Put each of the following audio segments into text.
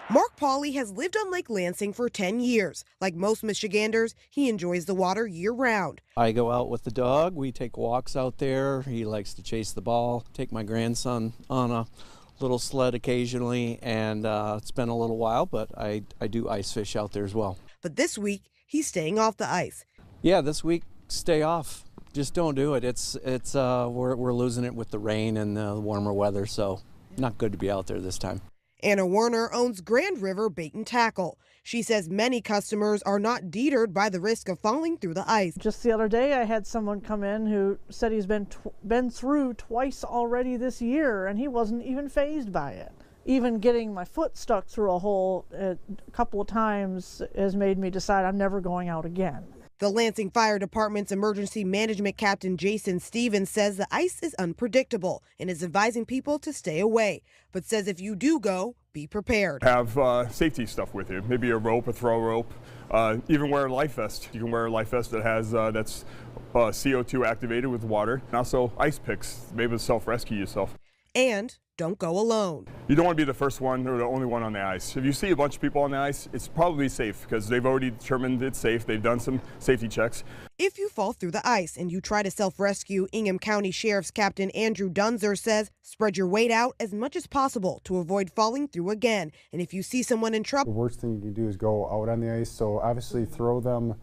Mark Pauley has lived on Lake Lansing for 10 years. Like most Michiganders, he enjoys the water year-round. I go out with the dog. We take walks out there. He likes to chase the ball. Take my grandson on a little sled occasionally, and it's been a little while, but I do ice fish out there as well. But this week, he's staying off the ice. Yeah, this week, stay off. Just don't do it. We're losing it with the rain and the warmer weather, so not good to be out there this time. Anna Werner owns Grand River Bait and Tackle. She says many customers are not deterred by the risk of falling through the ice. Just the other day, I had someone come in who said he's been through twice already this year, and he wasn't even fazed by it. Even getting my foot stuck through a hole a couple of times has made me decide I'm never going out again. The Lansing Fire Department's Emergency Management Captain Jason Stevens says the ice is unpredictable and is advising people to stay away, but says if you do go, be prepared. Have safety stuff with you, maybe a rope, a throw rope, even wear a life vest. You can wear a life vest that has that's CO2 activated with water, and also ice picks, maybe to self-rescue yourself. And don't go alone. You don't want to be the first one or the only one on the ice. If you see a bunch of people on the ice, it's probably safe because they've already determined it's safe. They've done some safety checks. If you fall through the ice and you try to self-rescue, Ingham County Sheriff's Captain Andrew Dunzer says spread your weight out as much as possible to avoid falling through again. And if you see someone in trouble, the worst thing you can do is go out on the ice. So obviously throw them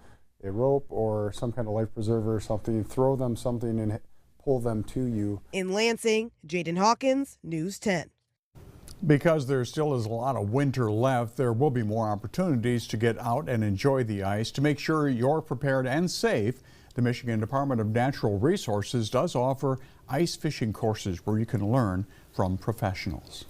a rope or some kind of life preserver or something. Throw them something and pull them to you. In Lansing, Jaden Hawkins, News 10. Because there still is a lot of winter left, there will be more opportunities to get out and enjoy the ice. To make sure you're prepared and safe, the Michigan Department of Natural Resources does offer ice fishing courses where you can learn from professionals.